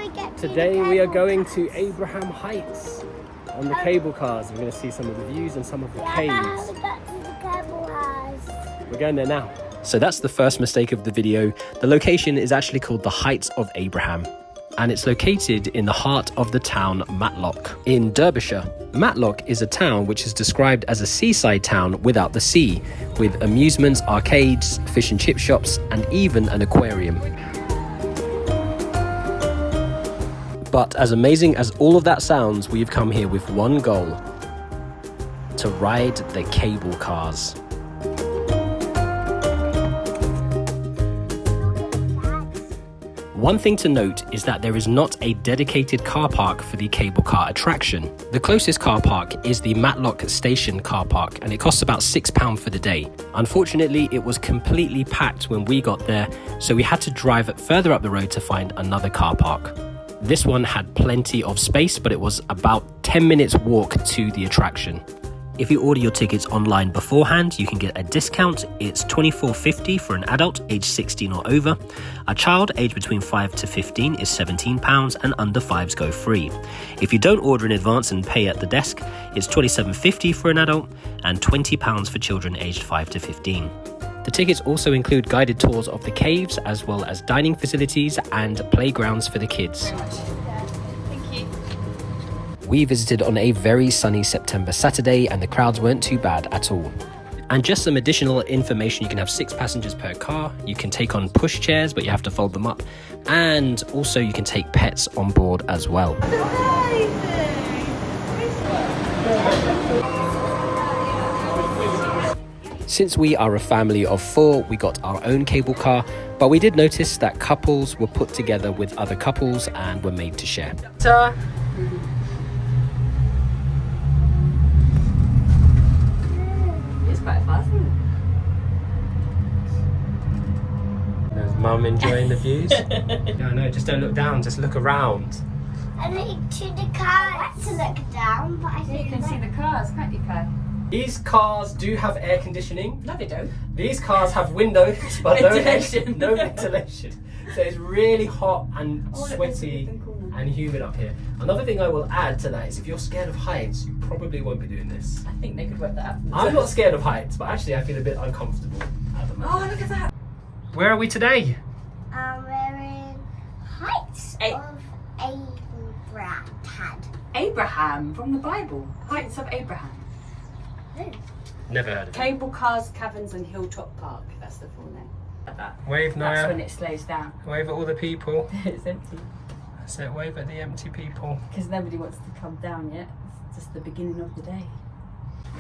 we get to Today we are going to Abraham Heights on the cable cars. We're going to see some of the views and some of the caves. How we got to the cable cars. We're going there now. So that's the first mistake of the video. The location is actually called the Heights of Abraham, and it's located in the heart of the town Matlock in Derbyshire. Matlock is a town which is described as a seaside town without the sea, with amusements, arcades, fish and chip shops, and even an aquarium. But as amazing as all of that sounds, we've come here with one goal: to ride the cable cars. One thing to note is that there is not a dedicated car park for the cable car attraction. The closest car park is the Matlock Station car park, and it costs about £6 for the day. Unfortunately, it was completely packed when we got there, so we had to drive further up the road to find another car park. This one had plenty of space, but it was about 10 minutes walk to the attraction. If you order your tickets online beforehand, you can get a discount. It's $24.50 for an adult aged 16 or over. A child aged between 5 to 15 is £17, and under 5s go free. If you don't order in advance and pay at the desk, it's $27.50 for an adult and £20 for children aged 5 to 15. The tickets also include guided tours of the caves, as well as dining facilities and playgrounds for the kids. We visited on a very sunny September Saturday, and the crowds weren't too bad at all. And just some additional information: you can have 6 passengers per car, you can take on push chairs but you have to fold them up, and also you can take pets on board as well. Since we are a family of 4, we got our own cable car, but we did notice that couples were put together with other couples and were made to share. Quite fun. There's Mum enjoying the views. No, just don't look down, just look around. I need to the car to look down, but I think You can see the cars, can't you, Kai? These cars do have air conditioning. No, they don't. These cars have windows, but no Ventilation. no ventilation. So it's really hot and sweaty and humid up here. Another thing I will add to that is, if you're scared of heights, you probably won't be doing this. I think they could work that out. I'm not scared of heights, but actually I feel a bit uncomfortable at the moment. Oh, look at that. Where are we today? we're in Heights of Abraham. Abraham from the Bible. Heights of Abraham. Never heard of it. Cable Cars, Caverns and Hilltop Park. That's the full name. Like that. Wave, That's Nyah. when it slows down. Wave at all the people. It's empty. So wave at the empty people. Because nobody wants to come down yet. It's just the beginning of the day.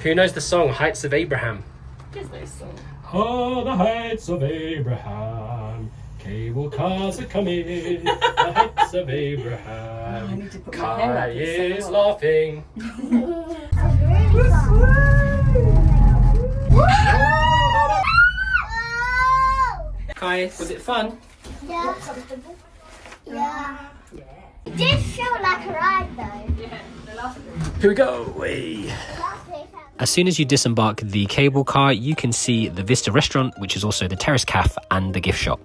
Who knows the song Heights of Abraham? There's no song. Oh, the heights of Abraham, cable cars are coming, the heights of Abraham. I need to put my hair Kai up, it's is so hot. laughing. Kai, was it fun? Yeah. Yeah. This felt like a ride though. Yeah, the last one. Here we go. Way. As soon as you disembark the cable car, you can see the Vista restaurant, which is also the Terrace Cafe and the gift shop.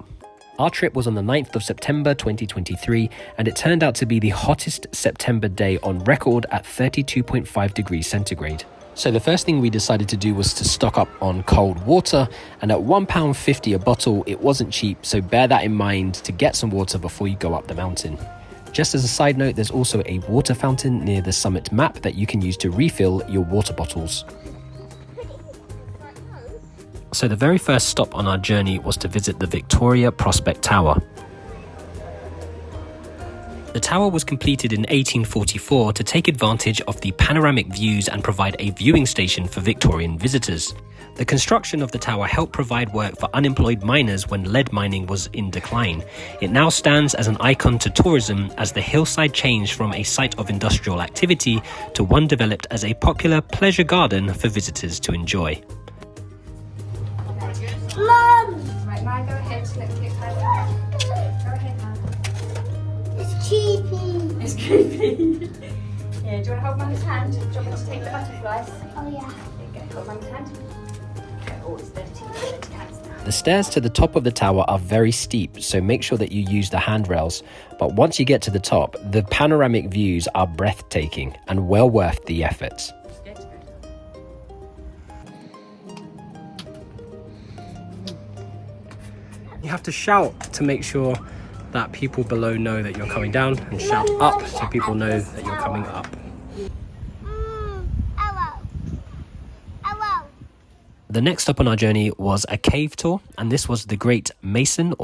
Our trip was on the 9th of September 2023, and it turned out to be the hottest September day on record at 32.5 degrees centigrade. So the first thing we decided to do was to stock up on cold water, and at £1.50 a bottle, it wasn't cheap, so bear that in mind to get some water before you go up the mountain. Just as a side note, there's also a water fountain near the summit map that you can use to refill your water bottles. So the very first stop on our journey was to visit the Victoria Prospect Tower. The tower was completed in 1844 to take advantage of the panoramic views and provide a viewing station for Victorian visitors. The construction of the tower helped provide work for unemployed miners when lead mining was in decline. It now stands as an icon to tourism as the hillside changed from a site of industrial activity to one developed as a popular pleasure garden for visitors to enjoy. Mum! Right, Maya, go ahead. Let's get closer. Go ahead, Maya. It's creepy. It's creepy. Yeah, do you want to hold Mum's hand? Do you want me to take the butterflies? Oh yeah. There you go. Hold Mum's hand. Okay, oh, it's dirty. Dirty hands now. The stairs to the top of the tower are very steep, so make sure that you use the handrails. But once you get to the top, the panoramic views are breathtaking and well worth the effort. You have to shout to make sure that people below know that you're coming down, and shout up so people know that you're coming up. The next stop on our journey was a cave tour, and this was the great Masson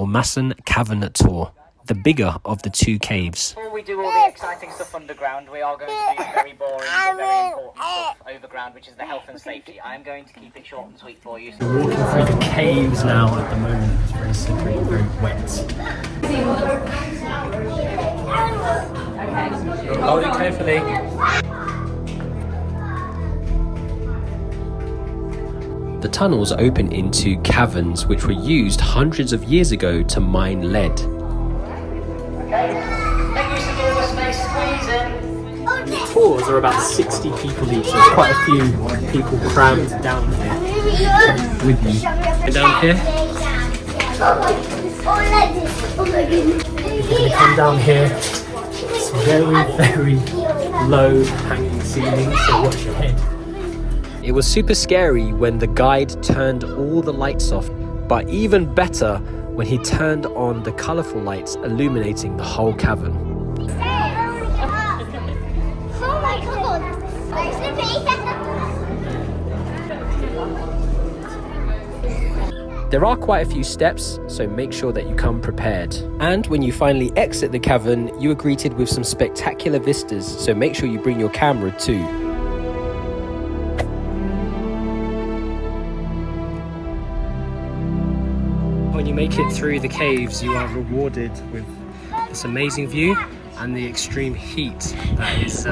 Cavern tour, the bigger of the two caves. Before we do all the exciting stuff underground, we are going to do very boring but very important stuff overground, which is the health and safety. I'm going to keep it short and sweet for you. We're walking through the caves now at the moment. It's very slippery and very wet. Hold it carefully. The tunnels open into caverns which were used hundreds of years ago to mine lead. The tours are about 60 people each. There's quite a few people crammed down here with you. And down here, if you come down here, it's very low hanging ceiling, so watch your head. It was super scary when the guide turned all the lights off, but even better when he turned on the colourful lights illuminating the whole cavern. There are quite a few steps, so make sure that you come prepared. And when you finally exit the cavern, you are greeted with some spectacular vistas, so make sure you bring your camera too. When you make it through the caves, you are rewarded with this amazing view and the extreme heat that is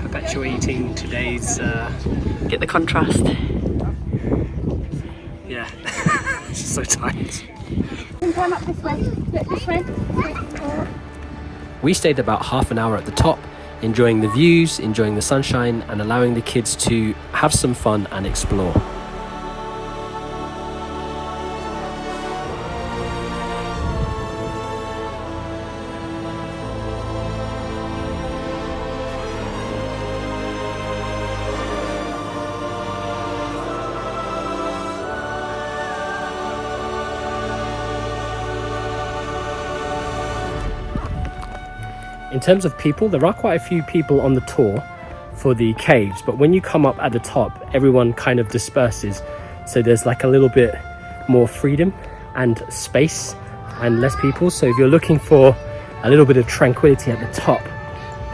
perpetuating today's... Get the contrast. Yeah, it's just so tight. Climb up this way. Look, this way. We stayed about half an hour at the top, enjoying the views, enjoying the sunshine, and allowing the kids to have some fun and explore. In terms of people, there are quite a few people on the tour for the caves, but when you come up at the top, everyone kind of disperses. So there's like a little bit more freedom and space and less people. So if you're looking for a little bit of tranquility at the top,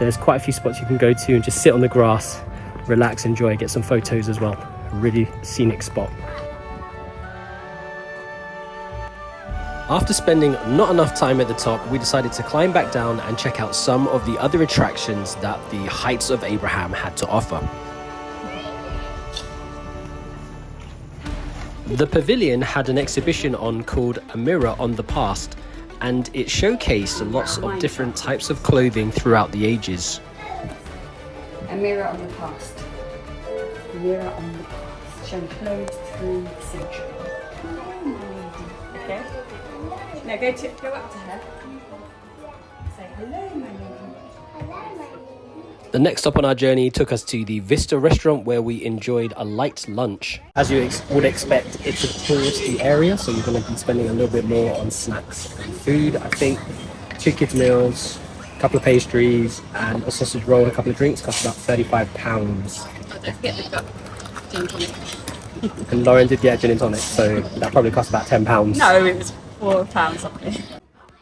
there's quite a few spots you can go to and just sit on the grass, relax, enjoy, get some photos as well. A really scenic spot. After spending not enough time at the top, we decided to climb back down and check out some of the other attractions that the Heights of Abraham had to offer. The pavilion had an exhibition on called A Mirror on the Past, and it showcased lots of different types of clothing throughout the ages. A mirror on the past. A mirror on the past. Showing clothes through the centuries. Okay. Now go up to her. Say hello, my lady. The next stop on our journey took us to the Vista restaurant, where we enjoyed a light lunch. As you would expect, it's a touristy area, so you're going to be spending a little bit more on snacks and food. I think 2 kids' meals, a couple of pastries, and a sausage roll and a couple of drinks cost about £35. Don't forget they've got gin and tonic. And Lauren did get a gin and tonic, so that probably cost about £10. No, it was £4 something.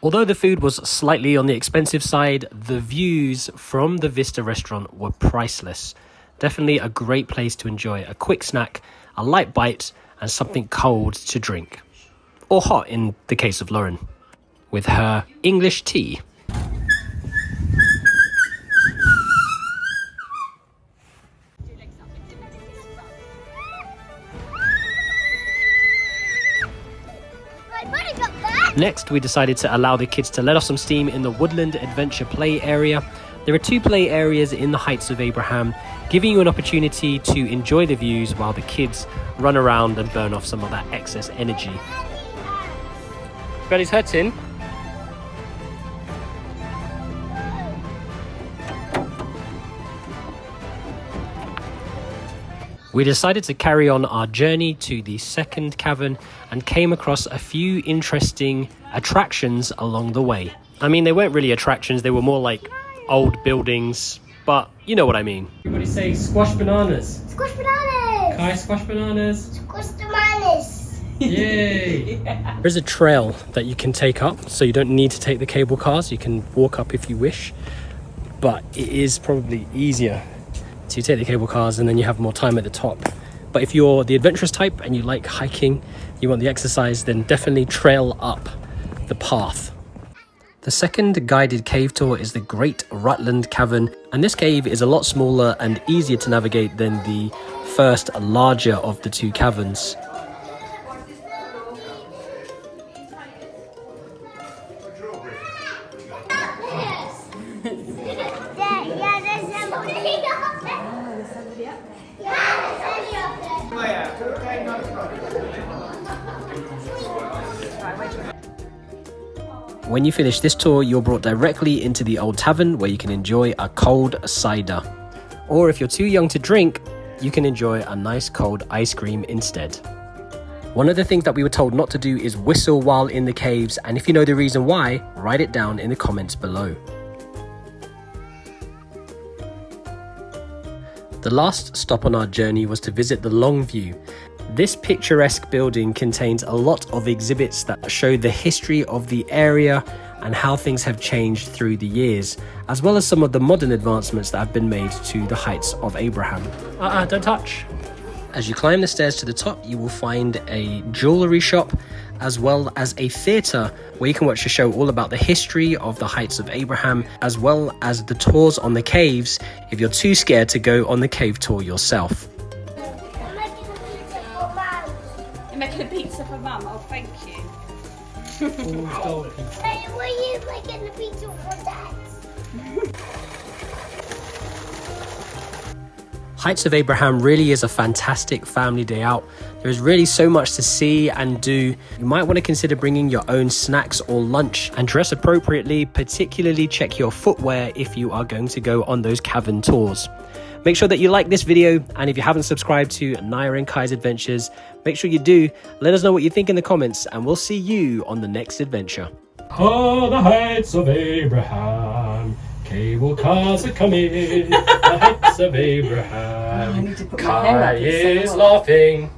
Although the food was slightly on the expensive side, the views from the Vista restaurant were priceless. Definitely a great place to enjoy a quick snack, a light bite, and something cold to drink. Or hot in the case of Lauren, with her English tea. Next, we decided to allow the kids to let off some steam in the Woodland Adventure play area. There are 2 play areas in the Heights of Abraham, giving you an opportunity to enjoy the views while the kids run around and burn off some of that excess energy. Belly's hurting. We decided to carry on our journey to the second cavern and came across a few interesting attractions along the way. I mean, they weren't really attractions, they were more like old buildings, but you know what I mean. Everybody say squash bananas. Squash bananas. Kai, squash bananas. Squash bananas. Yay! There's a trail that you can take up, so you don't need to take the cable cars. You can walk up if you wish, but it is probably easier to take the cable cars and then you have more time at the top. But if you're the adventurous type and you like hiking, you want the exercise, then definitely trail up the path. The second guided cave tour is the Great Rutland Cavern, and this cave is a lot smaller and easier to navigate than the first larger of the 2 caverns. When you finish this tour, you're brought directly into the old tavern where you can enjoy a cold cider. Or if you're too young to drink, you can enjoy a nice cold ice cream instead. One of the things that we were told not to do is whistle while in the caves, and if you know the reason why, write it down in the comments below. The last stop on our journey was to visit the Long View. This picturesque building contains a lot of exhibits that show the history of the area and how things have changed through the years, as well as some of the modern advancements that have been made to the Heights of Abraham. Don't touch! As you climb the stairs to the top, you will find a jewellery shop, as well as a theatre where you can watch a show all about the history of the Heights of Abraham, as well as the tours on the caves if you're too scared to go on the cave tour yourself. Making a pizza for Mum. Oh, thank you. Hey, were you making the pizza for Dad? Heights of Abraham really is a fantastic family day out. There's really so much to see and do. You might want to consider bringing your own snacks or lunch and dress appropriately, particularly check your footwear if you are going to go on those cavern tours. Make sure that you like this video, and if you haven't subscribed to Nyah and Kai's Adventures, make sure you do. Let us know what you think in the comments, and we'll see you on the next adventure. Oh, the Heights of Abraham, cable cars are coming, the Heights of Abraham, Kai is laughing.